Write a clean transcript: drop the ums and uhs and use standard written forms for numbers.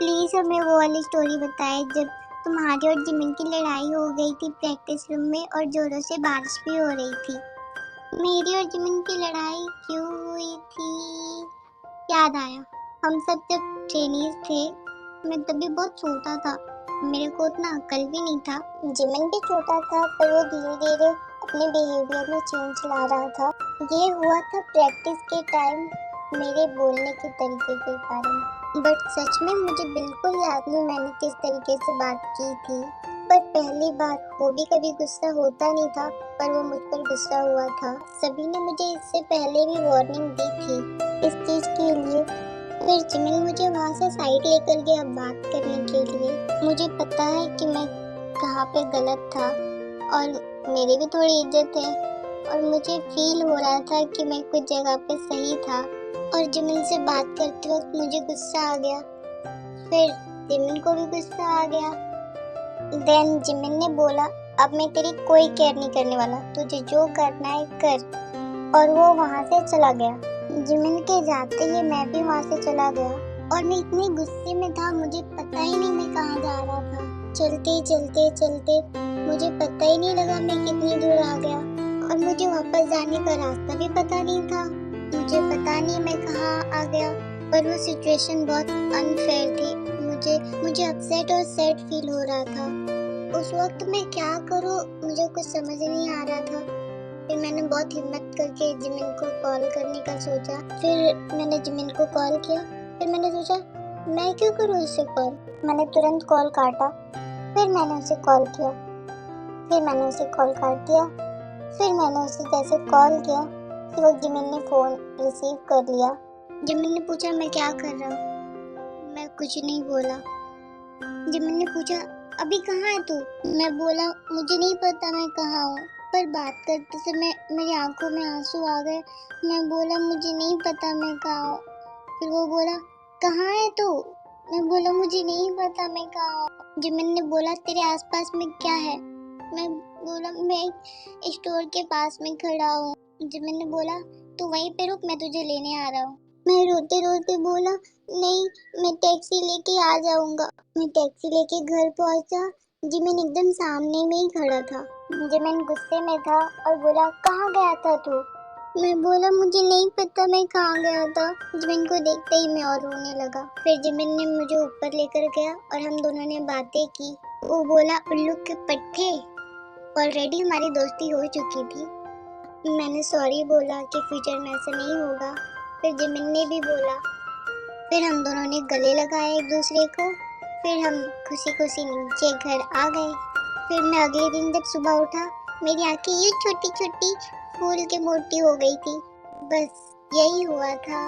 Please हमें वो वाली स्टोरी बताएं जब तुम्हारी और जिमिन की लड़ाई हो गई थी प्रैक्टिस रूम में और जोरों से बारिश भी हो रही थी। मेरी और जिमिन की लड़ाई क्यों हुई थी? याद आया, हम सब जब ट्रेनीज थे, मैं तभी बहुत छोटा था, मेरे को उतना अक्ल भी नहीं था। जिमिन भी छोटा था पर वो धीरे धीरे अपने बिहेवियर में चेंज ला रहा था। ये हुआ था प्रैक्टिस के टाइम मेरे बोलने के तरीके के कारण। बट सच में मुझे बिल्कुल याद नहीं मैंने किस तरीके से बात की थी। पर पहली बार वो भी कभी गुस्सा होता नहीं था, पर वो मुझ पर गुस्सा हुआ था। सभी ने मुझे इससे पहले भी वार्निंग दी थी इस चीज के लिए। फिर जिमिन मुझे वहाँ से साइड लेकर गया बात करने के लिए। मुझे पता है कि मैं कहाँ पे गलत था और मेरी भी थोड़ी इज्जत है, और मुझे फील हो रहा था कि मैं कुछ जगह पे सही था। और जिमिन से बात करते वक्त मुझे गुस्सा आ गया, फिर जिमिन को भी गुस्सा आ गया। देन जिमिन ने बोला, अब मैं तेरी कोई केयर नहीं करने वाला, तुझे जो करना है कर। और वो वहाँ से चला गया। जिमिन के जाते ही मैं भी वहाँ से चला गया, और मैं इतने गुस्से में था मुझे पता ही नहीं मैं कहाँ जा रहा था। चलते चलते चलते मुझे पता ही नहीं लगा मैं कितनी दूर आ गया, और मुझे वापस जाने का रास्ता भी पता नहीं था। मुझे पता नहीं मैं कहाँ आ गया, पर वो सिचुएशन बहुत अनफेयर थी। मुझे अपसेट और सैड फील हो रहा था। उस वक्त मैं क्या करूँ मुझे कुछ समझ नहीं आ रहा था। फिर मैंने बहुत हिम्मत करके जिमिन को कॉल करने का सोचा। फिर मैंने जिमिन को कॉल किया। फिर मैंने सोचा मैं क्यों करूँ उससे कॉल। मैंने तुरंत कॉल काटा। फिर मैंने उसे कॉल किया। फिर मैंने उसे कॉल काट दिया। फिर मैंने उसे जैसे कॉल किया कि वो जिमिन ने फ़ोन रिसीव कर लिया। जिमिन ने पूछा मैं क्या कर रहा हूँ। मैं कुछ नहीं बोला। जिमिन ने पूछा अभी कहाँ है तू। मैं बोला मुझे नहीं पता मैं कहाँ हूँ, पर बात करते समय मेरी आंखों में आंसू आ गए। मैं बोला मुझे नहीं पता मैं कहाँ हूँ। फिर वो बोला कहाँ है तू। मैं बोला मुझे नहीं पता मैं कहाँ हूँ। जिमिन ने बोला तेरे आसपास में क्या है। मैं बोला मैं स्टोर के पास में खड़ा हूँ। जिमिन ने बोला तू वहीं पे रुक, मैं तुझे लेने आ रहा हूँ। मैं रोते रोते बोला नहीं, मैं टैक्सी लेके आ जाऊंगा। मैं टैक्सी लेके घर पहुंचा। जिमिन एकदम सामने में ही खड़ा था। जिमिन गुस्से में था और बोला कहाँ गया था तू। मैं बोला मुझे नहीं पता मैं कहाँ गया था। जिमिन को देखते ही मैं और रोने लगा। फिर जिमिन ने मुझे ऊपर लेकर गया और हम दोनों ने बातें की। वो बोला उल्लू के पट्टे, ऑलरेडी हमारी दोस्ती हो चुकी थी। मैंने सॉरी बोला कि फ्यूचर में ऐसा नहीं होगा। फिर जिमिन ने भी बोला। फिर हम दोनों ने गले लगाए एक दूसरे को। फिर हम खुशी खुशी नीचे घर आ गए। फिर मैं अगले दिन जब सुबह उठा, मेरी आंखें यूं छोटी छोटी फूल के मोटी हो गई थी। बस यही हुआ था।